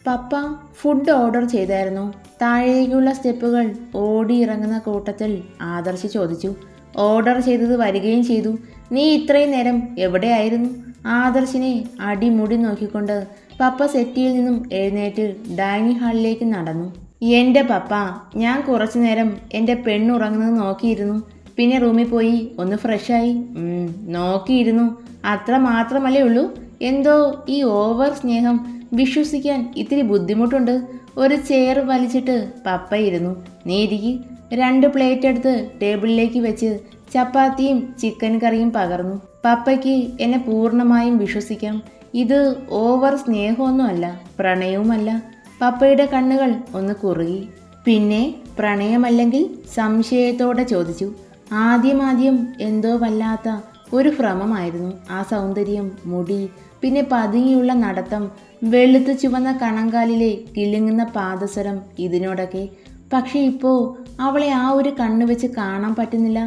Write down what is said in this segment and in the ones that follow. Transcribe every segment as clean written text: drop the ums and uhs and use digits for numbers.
പപ്പ food order ചെയ്തായിരുന്നു. താഴേക്കുള്ള സ്റ്റെപ്പുകൾ ഓടിയിറങ്ങുന്ന കൂട്ടത്തിൽ ആദർശ് ചോദിച്ചു. ഓർഡർ ചെയ്തത് വരികയും ചെയ്തു. നീ ഇത്രയും നേരം എവിടെയായിരുന്നു? ആദർശിനെ അടിമുടി നോക്കിക്കൊണ്ട് പപ്പ സെറ്റിയിൽ നിന്നും എഴുന്നേറ്റ് ഡൈനിങ് ഹാളിലേക്ക് നടന്നു. എൻ്റെ പപ്പ, ഞാൻ കുറച്ചു നേരം എൻ്റെ പെണ്ണുറങ്ങുന്നത് നോക്കിയിരുന്നു. പിന്നെ റൂമിൽ പോയി ഒന്ന് ഫ്രഷായി. നോക്കിയിരുന്നു, അത്ര മാത്രമല്ലേ ഉള്ളൂ. എന്തോ ഈ ഓവർ സ്നേഹം വിശ്വസിക്കാൻ ഇത്തിരി ബുദ്ധിമുട്ടുണ്ട്. ഒരു ചെയർ വലിച്ചിട്ട് പപ്പ ഇരുന്നു. നീ ഇരിക്ക്. 2 പ്ലേറ്റ് എടുത്ത് ടേബിളിലേക്ക് വെച്ച് ചപ്പാത്തിയും ചിക്കൻ കറിയും പകർന്നു. പപ്പയ്ക്ക് എന്നെ പൂർണ്ണമായും വിശ്വസിക്കാം. ഇത് ഓവർ സ്നേഹമൊന്നുമല്ല, പ്രണയവുമല്ല. പപ്പയുടെ കണ്ണുകൾ ഒന്ന് കുറുകി. പിന്നെ പ്രണയമല്ലെങ്കിൽ? സംശയത്തോടെ ചോദിച്ചു. ആദ്യം എന്തോ വല്ലാത്ത ഒരു ഭ്രമമായിരുന്നു. ആ സൗന്ദര്യം, മുടി, പിന്നെ പതുങ്ങിയുള്ള നടത്തം, വെളുത്തു ചുവന്ന കണങ്കാലിലെ കിലുങ്ങുന്ന പാദസരം, ഇതിനോടൊക്കെ. പക്ഷെ ഇപ്പോൾ അവളെ ആ ഒരു കണ്ണു വെച്ച് കാണാൻ പറ്റുന്നില്ല.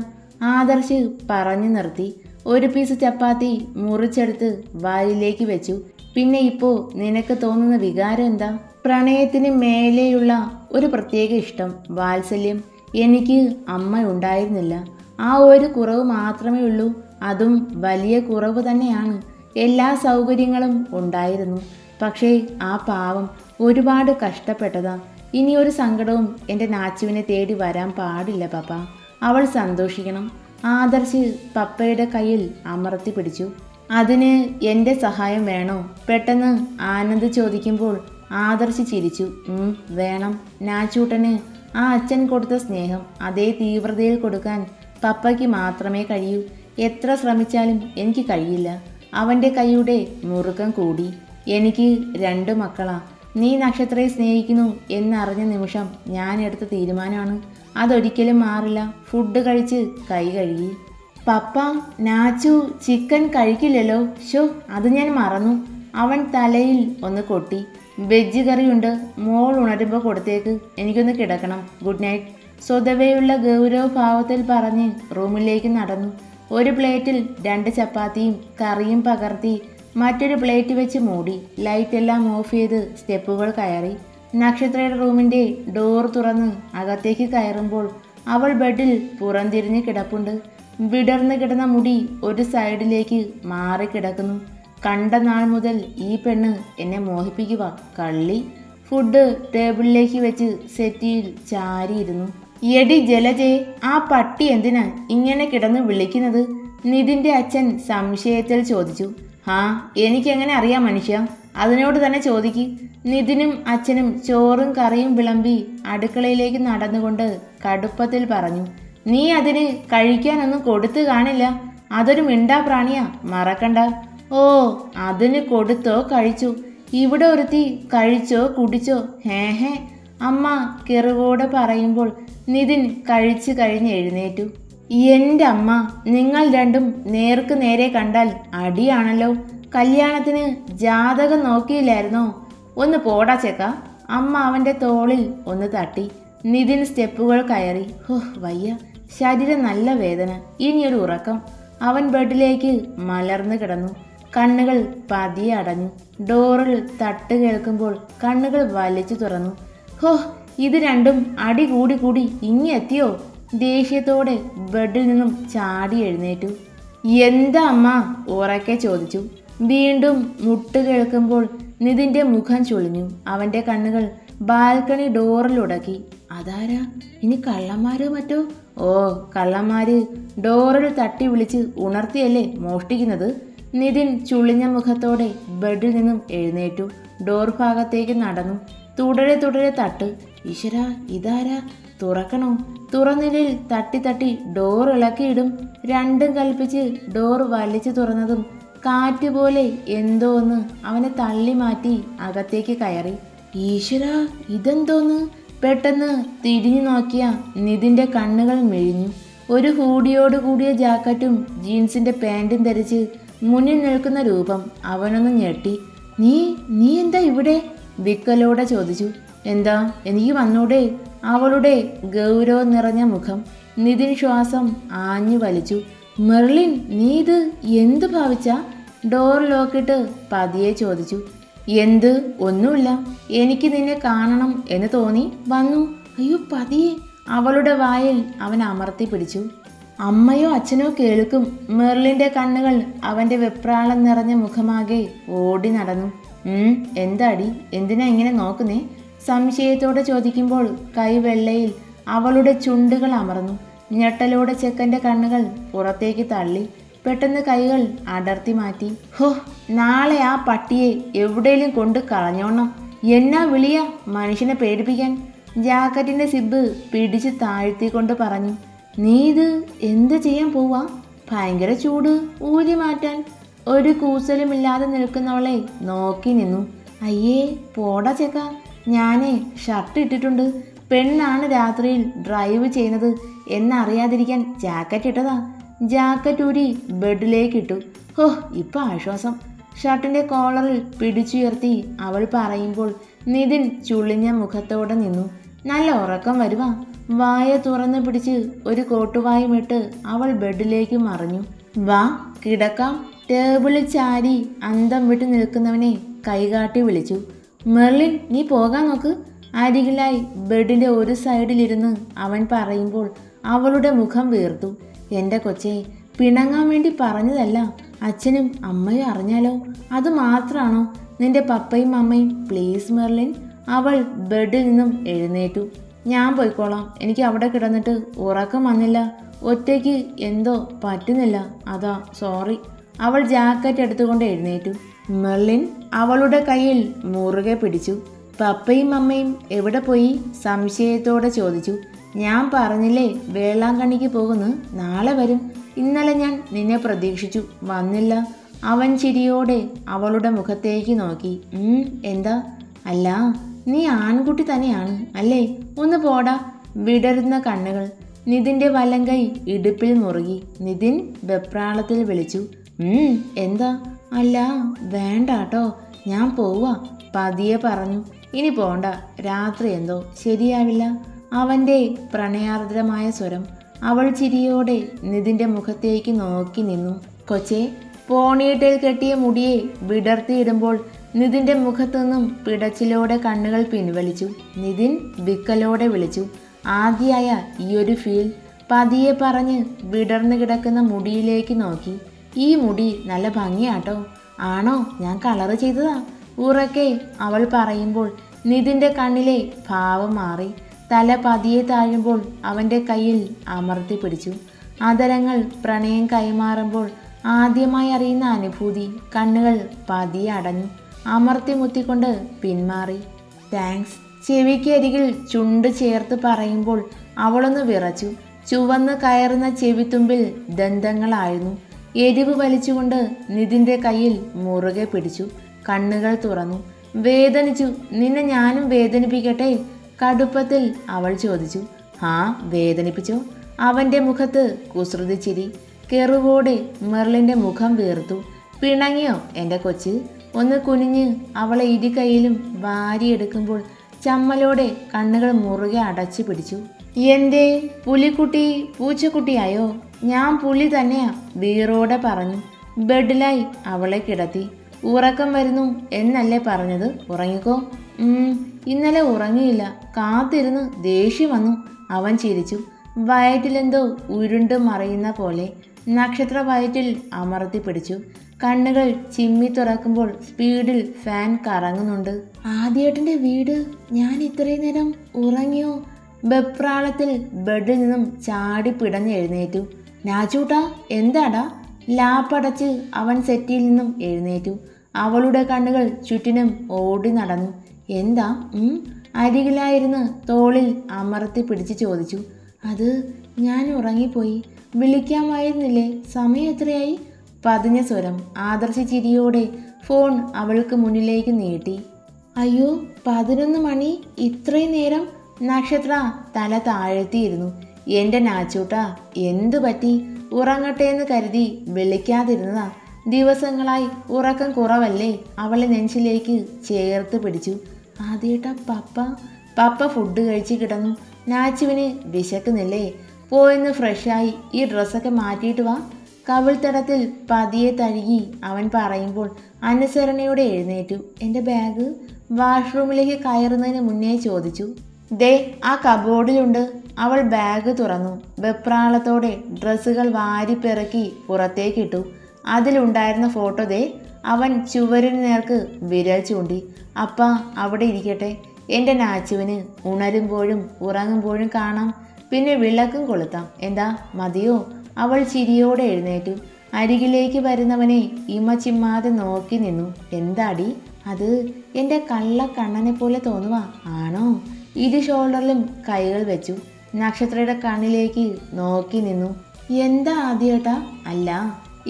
ആദർശ് പറഞ്ഞു നിർത്തി. ഒരു പീസ് ചപ്പാത്തി മുറിച്ചെടുത്ത് വായിലേക്ക് വെച്ചു. പിന്നെ ഇപ്പോൾ നിനക്ക് തോന്നുന്ന വികാരം എന്താ? പ്രണയത്തിന് മേലെയുള്ള ഒരു പ്രത്യേക ഇഷ്ടം, വാത്സല്യം. എനിക്ക് അമ്മ ഉണ്ടായിരുന്നില്ല. ആ ഒരു കുറവ് മാത്രമേ ഉള്ളൂ. അതും വലിയ കുറവ് തന്നെയാണ്. എല്ലാ സൗകര്യങ്ങളും ഉണ്ടായിരുന്നു. പക്ഷേ ആ പാവം ഒരുപാട് കഷ്ടപ്പെട്ടതാ. ഇനിയൊരു സങ്കടവും എൻ്റെ നാച്ചുവിനെ തേടി വരാൻ പാടില്ല പപ്പ. അവൾ സന്തോഷിക്കണം. ആദർശ് പപ്പയുടെ കയ്യിൽ അമർത്തി പിടിച്ചു. അതിന് എൻ്റെ സഹായം വേണോ? പെട്ടെന്ന് ആനന്ദ് ചോദിക്കുമ്പോൾ ആദർശ് ചിരിച്ചു. വേണം. നാച്ചൂട്ടന് ആ അച്ഛൻ കൊടുത്ത സ്നേഹം അതേ തീവ്രതയിൽ കൊടുക്കാൻ പപ്പയ്ക്ക് മാത്രമേ കഴിയൂ. എത്ര ശ്രമിച്ചാലും എനിക്ക് കഴിയില്ല. അവൻ്റെ കൈയുടെ മുറുക്കം കൂടി. എനിക്ക് 2 മക്കളാ. നീ നക്ഷത്രയെ സ്നേഹിക്കുന്നു എന്നറിഞ്ഞ നിമിഷം ഞാൻ എടുത്ത തീരുമാനമാണ്. അതൊരിക്കലും മാറില്ല. ഫുഡ് കഴിച്ച് കൈ കഴുകി. പപ്പ, നാച്ചു ചിക്കൻ കഴിക്കില്ലല്ലോ. ഷോ, അത് ഞാൻ മറന്നു. അവൻ തലയിൽ ഒന്ന് കൊട്ടി. വെജ് കറിയുണ്ട്, മോൾ ഉണരുമ്പോൾ കൊടുത്തേക്ക്. എനിക്കൊന്ന് കിടക്കണം. Good night. സ്വതവേയുള്ള ഗൗരവഭാവത്തിൽ പറഞ്ഞ് റൂമിലേക്ക് നടന്നു. ഒരു പ്ലേറ്റിൽ 2 ചപ്പാത്തിയും കറിയും പകർത്തി മറ്റൊരു പ്ലേറ്റ് വെച്ച് മൂടി. ലൈറ്റ് എല്ലാം ഓഫ് ചെയ്ത് സ്റ്റെപ്പുകൾ കയറി. നക്ഷത്രയുടെ റൂമിൻ്റെ ഡോർ തുറന്ന് അകത്തേക്ക് കയറുമ്പോൾ അവൾ ബെഡിൽ പുറംതിരിഞ്ഞ് കിടപ്പുണ്ട്. വിടർന്ന് കിടന്ന മുടി ഒരു സൈഡിലേക്ക് മാറിക്കിടക്കുന്നു. കണ്ട നാൾ മുതൽ ഈ പെണ്ണ് എന്നെ മോഹിപ്പിക്കുക, കള്ളി. ഫുഡ് ടേബിളിലേക്ക് വെച്ച് സെറ്റിയിൽ ചാരിയിരുന്നു. എടി ജലജയെ, ആ പട്ടി എന്തിനാ ഇങ്ങനെ കിടന്ന് വിളിക്കുന്നത്? നിതിൻ്റെ അച്ഛൻ സംശയത്തിൽ ചോദിച്ചു. എനിക്കെങ്ങനെ അറിയാം മനുഷ്യ? അതിനോട് തന്നെ ചോദിക്ക്. നിതിനും അച്ഛനും ചോറും കറിയും വിളമ്പി അടുക്കളയിലേക്ക് നടന്നുകൊണ്ട് കടുപ്പത്തിൽ പറഞ്ഞു. നീ അതിന് കഴിക്കാനൊന്നും കൊടുത്തു കാണില്ല. അതൊരു മിണ്ടാ പ്രാണിയാ, മറക്കണ്ട. ഓ, അതിന് കൊടുത്തോ കഴിച്ചു. ഇവിടെ ഒരുത്തി കഴിച്ചോ കുടിച്ചോ? ഹേ അമ്മ കിറുവോടെ പറയുമ്പോൾ നിതിൻ കഴിച്ചു കഴിഞ്ഞ് എഴുന്നേറ്റു. എൻ്റെ അമ്മ, നിങ്ങൾ രണ്ടും നേർക്ക് നേരെ കണ്ടാൽ അടിയാണല്ലോ. കല്യാണത്തിന് ജാതകം നോക്കിയില്ലായിരുന്നോ? ഒന്ന് പോടാ ചെക്ക. അമ്മ അവൻ്റെ തോളിൽ ഒന്ന് തട്ടി. നിതിൻ സ്റ്റെപ്പുകൾ കയറി. വയ്യ, ശരീരം നല്ല വേദന. ഇനിയൊരു ഉറക്കം. അവൻ ബെഡിലേക്ക് മലർന്നു കിടന്നു. കണ്ണുകൾ പതിയെ അടഞ്ഞു. ഡോറിൽ തട്ട് കേൾക്കുമ്പോൾ കണ്ണുകൾ വലിച്ചു തുറന്നു. ഇത് രണ്ടും അടി കൂടി കൂടി ഇങ്ങെത്തിയോ? ദേഷ്യത്തോടെ ബെഡിൽ നിന്നും ചാടി എഴുന്നേറ്റു. എന്താ അമ്മ? ഉറക്കെ ചോദിച്ചു. വീണ്ടും മുട്ട് കേൾക്കുമ്പോൾ നിതിൻ്റെ മുഖം ചുളിഞ്ഞു. അവൻ്റെ കണ്ണുകൾ ബാൽക്കണി ഡോറിലുടക്കി. അതാരാ? ഇനി കള്ളന്മാരോ മറ്റോ? ഓ, കള്ളന്മാര് ഡോറിൽ തട്ടി വിളിച്ച് ഉണർത്തിയല്ലേ മോഷ്ടിക്കുന്നത്? നിതിൻ ചുളിഞ്ഞ മുഖത്തോടെ ബെഡിൽ നിന്നും എഴുന്നേറ്റു. ഡോർ ഭാഗത്തേക്ക് നടന്നു. തുടരെ തട്ട്. ഈശ്വര, ഇതാരാ? തുറക്കണോ? തുറന്നിലിൽ തട്ടി ഡോർ ഇളക്കിയിടും. രണ്ടും കൽപ്പിച്ച് ഡോർ വലിച്ചു തുറന്നതും കാറ്റ് പോലെ എന്തോ ഒന്ന് അവനെ തള്ളി മാറ്റി അകത്തേക്ക് കയറി. ഈശ്വര, ഇതെന്തോന്ന്? പെട്ടെന്ന് തിരിഞ്ഞു നോക്കിയ നിതിൻ്റെ കണ്ണുകൾ മിഴിഞ്ഞു. ഒരു ഹൂഡിയോട് കൂടിയ ജാക്കറ്റും ജീൻസിൻ്റെ പാൻറ്റും ധരിച്ച് മുന്നിൽ നിൽക്കുന്ന രൂപം അവനൊന്ന് ഞെട്ടി. നീ എന്താ ഇവിടെ? വിക്കലോടെ ചോദിച്ചു. എന്താ, എനിക്ക് വന്നൂടെ? അവളുടെ ഗൗരവം നിറഞ്ഞ മുഖം. നിതിൻ ശ്വാസം ആഞ്ഞു വലിച്ചു. മെർലിൻ, നീ ഇത് എന്തു ഭാവിച്ച? ഡോർ ലോക്കിട്ട് പതിയെ ചോദിച്ചു. എന്ത്? ഒന്നുമില്ല. എനിക്ക് നിന്നെ കാണണം എന്ന് തോന്നി വന്നു. അയ്യോ പതിയെ. അവളുടെ വായിൽ അവൻ അമർത്തി പിടിച്ചു. അമ്മയോ അച്ഛനോ കേൾക്കും. മെർലിൻ്റെ കണ്ണുകൾ അവൻ്റെ വെപ്രാളം നിറഞ്ഞ മുഖമാകെ ഓടി നടന്നു. എന്താടി, എന്തിനാ ഇങ്ങനെ നോക്കുന്നേ? സംശയത്തോടെ ചോദിക്കുമ്പോൾ കൈവെള്ളയിൽ അവളുടെ ചുണ്ടുകൾ അമർന്നു. ഞെട്ടലോടെ ചെക്കൻ്റെ കണ്ണുകൾ പുറത്തേക്ക് തള്ളി. പെട്ടെന്ന് കൈകൾ അടർത്തി മാറ്റി. ഹോ, നാളെ ആ പട്ടിയെ എവിടെയും കൊണ്ട് കളഞ്ഞോണം. എന്നാ വിളിയാ മനുഷ്യനെ പേടിപ്പിക്കാൻ. ജാക്കറ്റിൻ്റെ സിബ് പിടിച്ച് താഴ്ത്തിക്കൊണ്ട് പറഞ്ഞു. നീ ഇത് എന്ത് ചെയ്യാൻ പോവാ? ഭയങ്കര ചൂട്, ഊരി മാറ്റാൻ. ഒരു കൂസലുമില്ലാതെ നിൽക്കുന്നവളെ നോക്കി നിന്നു. അയ്യേ പോടാ ചെക്ക, ഞാനേ ഷർട്ട് ഇട്ടിട്ടുണ്ട്. പെണ്ണാണ് രാത്രിയിൽ ഡ്രൈവ് ചെയ്യുന്നത് എന്നറിയാതിരിക്കാൻ ജാക്കറ്റ് ഇട്ടതാ. ജാക്കറ്റ് ഊരി ബെഡിലേക്കിട്ടു. ഹോ, ഇപ്പം ആശ്വാസം. ഷർട്ടിൻ്റെ കോളറിൽ പിടിച്ചുയർത്തി അവൾ പറയുമ്പോൾ നിതിൻ ചുളിഞ്ഞ മുഖത്തോടെ നിന്നു. നല്ല ഉറക്കം വരുവാ. വായ തുറന്ന് പിടിച്ച് ഒരു കോട്ടുവായുമിട്ട് അവൾ ബെഡിലേക്ക് മറിഞ്ഞു. വാ കിടക്കാം. ടേബിളിൽ ചാരി അന്തം വിട്ട് നിൽക്കുന്നവനെ കൈകാട്ടി വിളിച്ചു. മെർലിൻ, നീ പോകാൻ നോക്ക്. അരികിലായി ബെഡിൻ്റെ ഒരു സൈഡിലിരുന്ന് അവൻ പറയുമ്പോൾ അവളുടെ മുഖം വീർത്തു. എൻ്റെ കൊച്ചേ, പിണങ്ങാൻ വേണ്ടി പറഞ്ഞതല്ല. അച്ഛനും അമ്മയും അറിഞ്ഞാലോ? അത് മാത്രമാണോ നിന്റെ പപ്പയും അമ്മയും? Please Merlin. അവൾ ബെഡിൽ നിന്നും എഴുന്നേറ്റു. ഞാൻ പോയിക്കോളാം. എനിക്ക് അവിടെ കിടന്നിട്ട് ഉറക്കം വന്നില്ല. ഒറ്റയ്ക്ക് എന്തോ പറ്റുന്നില്ല, അതാ. സോറി. അവൾ ജാക്കറ്റ് എടുത്തുകൊണ്ട് എഴുന്നേറ്റു. മെർലിൻ അവളുടെ കയ്യിൽ മുറുകെ പിടിച്ചു. പപ്പയും അമ്മയും എവിടെ പോയി? സംശയത്തോടെ ചോദിച്ചു. ഞാൻ പറഞ്ഞില്ലേ വേളാങ്കണ്ണിക്ക് പോകുന്നു. നാളെ വരും. ഇന്നലെ ഞാൻ നിന്നെ പ്രതീക്ഷിച്ചു, വന്നില്ല. അവൻ ചിരിയോടെ അവളുടെ മുഖത്തേക്ക് നോക്കി. എന്താ? അല്ല, നീ ആൺകുട്ടി തന്നെയാണ് അല്ലേ? ഒന്ന് പോടാ. വിടരുന്ന കണ്ണുകൾ. നിതിൻ്റെ വലങ്കൈ ഇടുപ്പിൽ മുറുകി. നിതിൻ വെപ്രാളത്തിൽ വിളിച്ചു. എന്താ? അല്ല വേണ്ടാട്ടോ, ഞാൻ പോവാ. പതിയെ പറഞ്ഞു. ഇനി പോണ്ട, രാത്രി എന്തോ ശരിയാവില്ല. അവൻ്റെ പ്രണയാർദ്രമായ സ്വരം. അവൾ ചിരിയോടെ നിതിൻ്റെ മുഖത്തേക്ക് നോക്കി നിന്നു. കൊച്ചേ, പോണിയിട്ടേൽ കെട്ടിയ മുടിയെ വിടർത്തിയിടുമ്പോൾ നിതിൻ്റെ മുഖത്തു നിന്നും പിടച്ചിലോടെ കണ്ണുകൾ പിൻവലിച്ചു. നിതിൻ വിക്കലോടെ വിളിച്ചു. ആദ്യമായ ഈയൊരു ഫീൽ. പതിയെ പറഞ്ഞ് വിടർന്നു കിടക്കുന്ന മുടിയിലേക്ക് നോക്കി. ഈ മുടി നല്ല ഭംഗിയാട്ടോ. ആണോ? ഞാൻ കളറ് ചെയ്തതാ. ഉറക്കെ അവൾ പറയുമ്പോൾ നിതിൻ്റെ കണ്ണിലെ ഭാവം മാറി. തല പതിയെ താഴുമ്പോൾ അവൻ്റെ കയ്യിൽ അമർത്തി പിടിച്ചു. അതരങ്ങൾ പ്രണയം കൈമാറുമ്പോൾ ആദ്യമായി അറിയുന്ന അനുഭൂതി. കണ്ണുകൾ പതിയെ അടഞ്ഞു. അമർത്തി മുത്തിക്കൊണ്ട് പിന്മാറി. താങ്ക്സ്. ചെവിക്കരികിൽ ചുണ്ട് ചേർത്ത് പറയുമ്പോൾ അവളൊന്ന് വിറച്ചു. ചുവന്ന് കയറുന്ന ചെവിത്തുമ്പിൽ ദന്തങ്ങളായിരുന്നു. എരിവ് വലിച്ചുകൊണ്ട് നിതിൻ്റെ കയ്യിൽ മുറുകെ പിടിച്ചു. കണ്ണുകൾ തുറന്നു. വേദനിച്ചു. നിന്നെ ഞാനും വേദനിപ്പിക്കട്ടെ? കടുപ്പത്തിൽ അവൾ ചോദിച്ചു. വേദനിപ്പിച്ചോ? അവൻ്റെ മുഖത്ത് കുസൃതി ചിരി. കെറുവോടെ മെർലിൻ്റെ മുഖം വീർത്തു. പിണങ്ങിയോ എൻ്റെ കൊച്ച്? ഒന്ന് കുനിഞ്ഞ് അവളെ ഇരു കൈയിലും വാരിയെടുക്കുമ്പോൾ ചമ്മലോടെ കണ്ണുകൾ മുറുകെ അടച്ചു പിടിച്ചു. എന്തേ പുലിക്കുട്ടി പൂച്ചക്കുട്ടിയായോ? ഞാൻ പുലി തന്നെയാ, വീറോടെ പറഞ്ഞു. ബെഡിലായി അവളെ കിടത്തി. ഉറക്കം വരുന്നു എന്നല്ലേ പറഞ്ഞത്? ഉറങ്ങിക്കോ. ഇന്നലെ ഉറങ്ങിയില്ല. കാത്തിരുന്ന് ദേഷ്യം വന്നു. അവൻ ചിരിച്ചു. വയറ്റിലെന്തോ ഉരുണ്ട് മറയുന്ന പോലെ. നക്ഷത്ര വയറ്റിൽ അമർത്തി പിടിച്ചു. കണ്ണുകൾ ചിമ്മി തുറക്കുമ്പോൾ സ്പീഡിൽ ഫാൻ കറങ്ങുന്നുണ്ട്. ആദ്യേട്ടൻ്റെ വീട്. ഞാൻ ഇത്രയും നേരം ഉറങ്ങിയോ? വെപ്രാളത്തിൽ ബെഡിൽ നിന്നും ചാടി പിടഞ്ഞ് എഴുന്നേറ്റു. നാച്ചൂട്ടാ, എന്താടാ? ലാപ്പടച്ച് അവൻ സെറ്റിയിൽ നിന്നും എഴുന്നേറ്റു. അവളുടെ കണ്ണുകൾ ചുറ്റിനും ഓടി നടന്നു. എന്താ? അരികിലായിരുന്ന് തോളിൽ അമർത്തി പിടിച്ച് ചോദിച്ചു. അത് ഞാൻ ഉറങ്ങിപ്പോയി. വിളിക്കാമായിരുന്നില്ലേ? സമയം എത്രയായി? പതിഞ്ഞ സ്വരം. ആദർശ ചിരിയോടെ ഫോൺ അവൾക്ക് മുന്നിലേക്ക് നീട്ടി. അയ്യോ 11 മണി. ഇത്രയും നേരം? നക്ഷത്ര തല താഴ്ത്തിയിരുന്നു. എൻ്റെ നാച്ചൂട്ടാ, എന്തു പറ്റി? ഉറങ്ങട്ടെ എന്ന് കരുതി വിളിക്കാതിരുന്നതാ. ദിവസങ്ങളായി ഉറക്കം കുറവല്ലേ? അവളെ നെഞ്ചിലേക്ക് ചേർത്ത് പിടിച്ചു. ആദ്യേട്ടാ, പപ്പ ഫുഡ് കഴിച്ച് കിടന്നു. നാച്ചുവിന് വിശക്കുന്നില്ലേ? പോയിന്ന് ഫ്രഷായി ഈ ഡ്രസ്സൊക്കെ മാറ്റിയിട്ട് വാ. കവിൾത്തടത്തിൽ പതിയെ തഴുകി അവൻ പറയുമ്പോൾ അനുസരണയോടെ എഴുന്നേറ്റു. എൻ്റെ ബാഗ്? വാഷ്റൂമിലേക്ക് കയറുന്നതിന് മുന്നേ ചോദിച്ചു. ദേ ആ കബോർഡിലുണ്ട്. അവൾ ബാഗ് തുറന്നു. വെപ്രാളത്തോടെ ഡ്രസ്സുകൾ വാരിപ്പിറക്കി പുറത്തേക്കിട്ടു. അതിലുണ്ടായിരുന്ന ഫോട്ടോ ദേ. അവൻ ചുവരിന് നേർക്ക് വിരൽ ചൂണ്ടി. അപ്പാ അവിടെ ഇരിക്കട്ടെ. എൻ്റെ നാച്ചുവിന് ഉണരുമ്പോഴും ഉറങ്ങുമ്പോഴും കാണാം. പിന്നെ വിളക്കും കൊളുത്താം. എന്താ മതിയോ? അവൾ ചിരിയോടെ എഴുന്നേറ്റു. അരികിലേക്ക് വരുന്നവനെ ഇമ ചിമ്മാതെ നോക്കി നിന്നു. എന്താടി അത്? എൻ്റെ കള്ളക്കണ്ണനെ പോലെ തോന്നുവാ. ആണോ? ഇരു ഷോൾഡറിലും കൈകൾ വെച്ചു. നക്ഷത്രയുടെ കണ്ണിലേക്ക് നോക്കി നിന്നു. എന്താ ആദ്യേട്ടാ? അല്ല,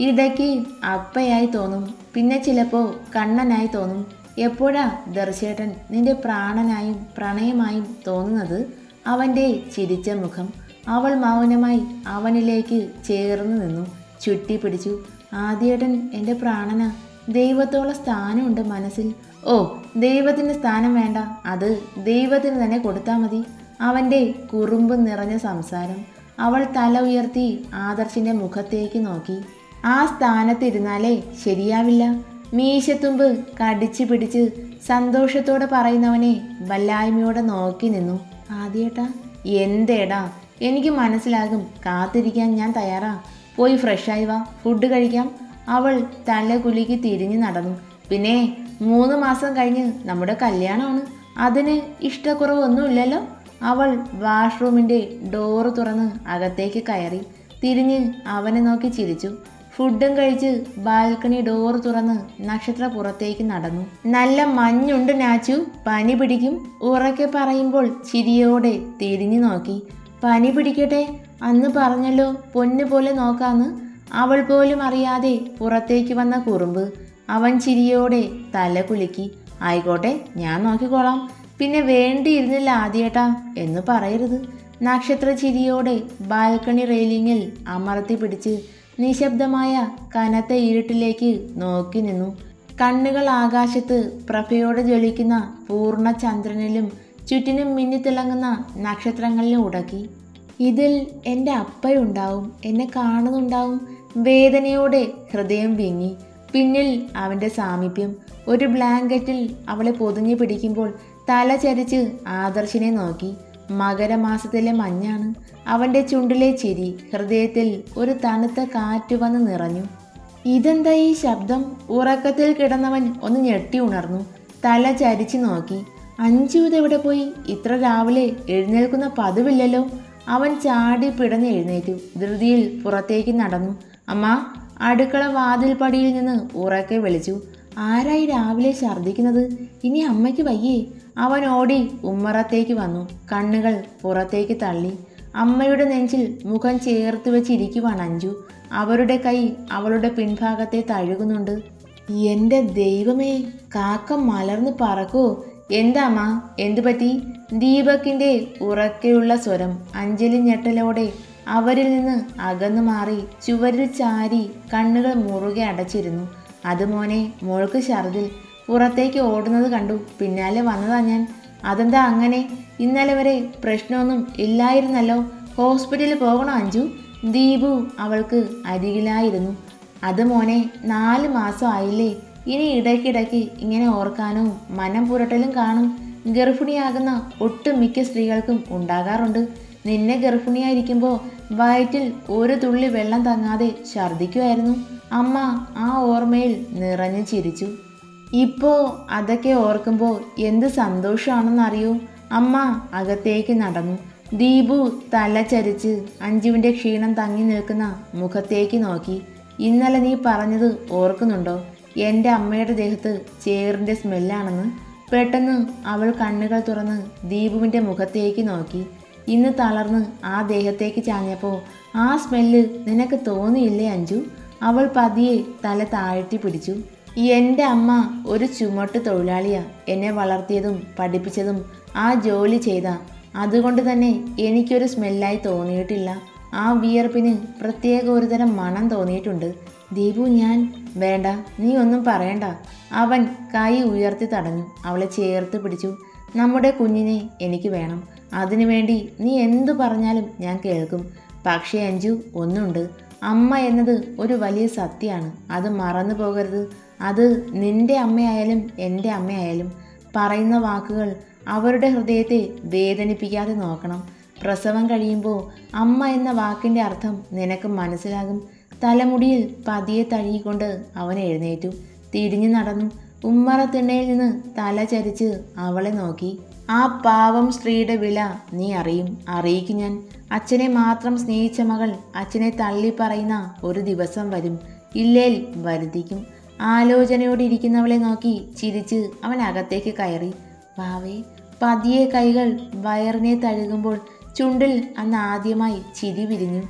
ഇടയ്ക്ക് അപ്പയായി തോന്നും, പിന്നെ ചിലപ്പോൾ കണ്ണനായി തോന്നും. എപ്പോഴാ ദർശേട്ടൻ നിന്റെ പ്രാണനായും പ്രണയമായും തോന്നുന്നത്? അവൻ്റെ ചിരിച്ച മുഖം. അവൾ മൗനമായി അവനിലേക്ക് ചേർന്ന് നിന്നു. ചുറ്റി പിടിച്ചു. ആദ്യേട്ടൻ എൻ്റെ പ്രാണന. ദൈവത്തോളം സ്ഥാനമുണ്ട് മനസ്സിൽ. ഓ, ദൈവത്തിന് സ്ഥാനം വേണ്ട, അത് ദൈവത്തിന് തന്നെ കൊടുത്താൽ മതി. അവൻ്റെ കുറുമ്പ് നിറഞ്ഞ സംസാരം. അവൾ തല ഉയർത്തി ആദർശിൻ്റെ മുഖത്തേക്ക് നോക്കി. ആ സ്ഥാനത്തിരുന്നാലേ ശരിയാവില്ല. മീശത്തുമ്പ് കടിച്ചു പിടിച്ച് സന്തോഷത്തോടെ പറയുന്നവനെ വല്ലായ്മയോടെ നോക്കി നിന്നു. ആദ്യേട്ടാ? എന്തേടാ? എനിക്ക് മനസ്സിലാകും. കാത്തിരിക്കാൻ ഞാൻ തയ്യാറാ. പോയി ഫ്രഷായി വാ, ഫുഡ് കഴിക്കാം. അവൾ തല കുലുക്കി തിരിഞ്ഞു നടന്നു. പിന്നെ 3 മാസം കഴിഞ്ഞ് നമ്മുടെ കല്യാണമാണ്. അതിന് ഇഷ്ടക്കുറവൊന്നുമില്ലല്ലോ. അവൾ വാഷ്റൂമിൻ്റെ ഡോറ് തുറന്ന് അകത്തേക്ക് കയറി. തിരിഞ്ഞ് അവനെ നോക്കി ചിരിച്ചു. ഫുഡും കഴിച്ച് ബാൽക്കണി ഡോറ് തുറന്ന് നക്ഷത്ര പുറത്തേക്ക് നടന്നു. നല്ല മഞ്ഞുണ്ട് നാച്ചു, പനി പിടിക്കും. ഉറക്കെ പറയുമ്പോൾ ചിരിയോടെ തിരിഞ്ഞു നോക്കി. പനി പിടിക്കട്ടെ, അന്ന് പറഞ്ഞല്ലോ പൊന്നു പോലെ നോക്കാന്ന്. അവൾ പോലും അറിയാതെ പുറത്തേക്ക് വന്ന കുറുമ്പ്. അവൻ ചിരിയോടെ തല കുലുക്കി. ആയിക്കോട്ടെ, ഞാൻ നോക്കിക്കോളാം. പിന്നെ വേണ്ടിയിരുന്നില്ല ആദ്യേട്ടാ എന്ന് പറയരുത്. നക്ഷത്ര ചിരിയോടെ ബാൽക്കണി റെയിലിങ്ങിൽ അമർത്തി പിടിച്ച് നിശബ്ദമായ കനത്ത ഇരുട്ടിലേക്ക് നോക്കി നിന്നു. കണ്ണുകൾ ആകാശത്ത് പ്രഭയോടെ ജ്വലിക്കുന്ന പൂർണ്ണ ചന്ദ്രനിലും ചുറ്റിനും മിന്നിത്തിളങ്ങുന്ന നക്ഷത്രങ്ങളിലും ഉടക്കി. ഇതിൽ എൻ്റെ അപ്പയുണ്ടാവും, എന്നെ കാണുന്നുണ്ടാവും. വേദനയോടെ ഹൃദയം വിങ്ങി. പിന്നിൽ അവൻ്റെ സാമീപ്യം. ഒരു ബ്ലാങ്കറ്റിൽ അവളെ പൊതിഞ്ഞു പിടിക്കുമ്പോൾ തല ചരിച്ച് ആദർശിനെ നോക്കി. മകരമാസത്തിലെ മഞ്ഞാണ്. അവൻ്റെ ചുണ്ടിലെ ചിരി. ഹൃദയത്തിൽ ഒരു തണുത്ത കാറ്റ് വന്ന് നിറഞ്ഞു. ഇതെന്താ ഈ ശബ്ദം? ഉറക്കത്തിൽ കിടന്നവൻ ഒന്ന് ഞെട്ടി ഉണർന്നു. തല ചരിച്ചു നോക്കി. അഞ്ചു ഇതെവിടെ പോയി? ഇത്ര രാവിലെ എഴുന്നേൽക്കുന്ന പതിവില്ലല്ലോ. അവൻ ചാടി പിടഞ്ഞ് എഴുന്നേറ്റു. ധൃതിയിൽ പുറത്തേക്ക് നടന്നു. അമ്മ! അടുക്കള വാതിൽ പടിയിൽ നിന്ന് ഉറക്കെ വിളിച്ചു. ആരായി രാവിലെ ഛർദ്ദിക്കുന്നത്? ഇനി അമ്മയ്ക്ക് വയ്യേ? അവൻ ഓടി ഉമ്മറത്തേക്ക് വന്നു. കണ്ണുകൾ പുറത്തേക്ക് തള്ളി. അമ്മയുടെ നെഞ്ചിൽ മുഖം ചേർത്ത് വെച്ചിരിക്കുവാണ് അഞ്ജു. അവരുടെ കൈ അവളുടെ പിൻഭാഗത്തെ തഴുകുന്നുണ്ട്. എൻ്റെ ദൈവമേ, കാക്ക മലർന്ന് പറക്കോ? എന്താ അമ്മ, എന്തു പറ്റി? ദീപകിൻ്റെ ഉറക്കെയുള്ള സ്വരം. അഞ്ജലി ഞെട്ടലോടെ അവരിൽ നിന്ന് അകന്നു മാറി ചുവരിൽ ചാരി കണ്ണുകൾ മുറുകെ അടച്ചിരുന്നു. അത് മോനെ, മോൾക്ക് ഛർദിൽ. പുറത്തേക്ക് ഓടുന്നത് കണ്ടു, പിന്നാലെ വന്നതാ ഞാൻ. അതെന്താ അങ്ങനെ? ഇന്നലെ വരെ പ്രശ്നമൊന്നും ഇല്ലായിരുന്നല്ലോ. ഹോസ്പിറ്റലിൽ പോകണോ അഞ്ജു? ദീപു അവൾക്ക് അരികിലായിരുന്നു. അത് മോനെ, 4 മാസം ആയില്ലേ. ഇനി ഇടയ്ക്കിടയ്ക്ക് ഇങ്ങനെ ഓർക്കാനും മനം പുരട്ടലും കാണും. ഗർഭിണിയാകുന്ന ഒട്ടുമിക്ക സ്ത്രീകൾക്കും ഉണ്ടാകാറുണ്ട്. നിന്നെ ഗർഭിണിയായിരിക്കുമ്പോൾ വയറ്റിൽ ഒരു തുള്ളി വെള്ളം തങ്ങാതെ ഛർദ്ദിക്കുമായിരുന്നു. അമ്മ ആ ഓർമ്മയിൽ നിറഞ്ഞു ചിരിച്ചു. ഇപ്പോൾ അതൊക്കെ ഓർക്കുമ്പോൾ എന്ത് സന്തോഷമാണെന്നറിയോ? അമ്മ അകത്തേക്ക് നടന്നു. ദീപു തല ചരിച്ച് അഞ്ജുവിൻ്റെ ക്ഷീണം തങ്ങി നിൽക്കുന്ന മുഖത്തേക്ക് നോക്കി. ഇന്നലെ നീ പറഞ്ഞത് ഓർക്കുന്നുണ്ടോ? എൻ്റെ അമ്മയുടെ ദേഹത്ത് ചേറിൻ്റെ സ്മെല്ലാണെന്ന്. പെട്ടെന്ന് അവൾ കണ്ണുകൾ തുറന്ന് ദീപുവിൻ്റെ മുഖത്തേക്ക് നോക്കി. ഇന്ന് തളർന്ന് ആ ദേഹത്തേക്ക് ചാഞ്ഞപ്പോൾ ആ സ്മെല്ല് നിനക്ക് തോന്നിയില്ലേ അഞ്ജു? അവൾ പതിയെ തല താഴ്ത്തി പിടിച്ചു. എൻ്റെ അമ്മ ഒരു ചുമട്ട് തൊഴിലാളിയാ. എന്നെ വളർത്തിയതും പഠിപ്പിച്ചതും ആ ജോലി ചെയ്ത. അതുകൊണ്ട് തന്നെ എനിക്കൊരു സ്മെല്ലായി തോന്നിയിട്ടില്ല. ആ വിയർപ്പിന് പ്രത്യേക ഒരുതരം മണം തോന്നിയിട്ടുണ്ട്. ദീപു ഞാൻ... വേണ്ട, നീ ഒന്നും പറയണ്ട. അവൻ കൈ ഉയർത്തി തടഞ്ഞു. അവളെ ചേർത്ത് പിടിച്ചു. നമ്മുടെ കുഞ്ഞിനെ എനിക്ക് വേണം. അതിനുവേണ്ടി നീ എന്തു പറഞ്ഞാലും ഞാൻ കേൾക്കും. പക്ഷേ അഞ്ജു, ഒന്നുണ്ട്. അമ്മ എന്നത് ഒരു വലിയ സത്യമാണ്, അത് മറന്നു പോകരുത്. അത് നിന്റെ അമ്മയായാലും എൻ്റെ അമ്മയായാലും പറയുന്ന വാക്കുകൾ അവരുടെ ഹൃദയത്തെ വേദനിപ്പിക്കാതെ നോക്കണം. പ്രസവം കഴിയുമ്പോൾ അമ്മ എന്ന വാക്കിൻ്റെ അർത്ഥം നിനക്ക് മനസ്സിലാകും. തലമുടിയിൽ പതിയെ തഴുകിക്കൊണ്ട് അവൻ എഴുന്നേറ്റു, തിരിഞ്ഞു നടന്നു. ഉമ്മറത്തിണ്ണയിൽ നിന്ന് തല ചരിച്ച് അവളെ നോക്കി. ആ പാവം സ്ത്രീയുടെ വില നീ അറിയിക്കും ഞാൻ. അച്ഛനെ മാത്രം സ്നേഹിച്ച മകൾ അച്ഛനെ തള്ളി പറയുന്ന ഒരു ദിവസം വരും, ഇല്ലേൽ വരുത്തിക്കും. ആലോചനയോടെ ഇരിക്കുന്നവളെ നോക്കി ചിരിച്ച് അവൻ അകത്തേക്ക് കയറി. വാവേ. പതിയെ കൈകൾ വയറിനെ തഴുകുമ്പോൾ ചുണ്ടിൽ അന്ന് ആദ്യമായി ചിരി വിരിഞ്ഞു.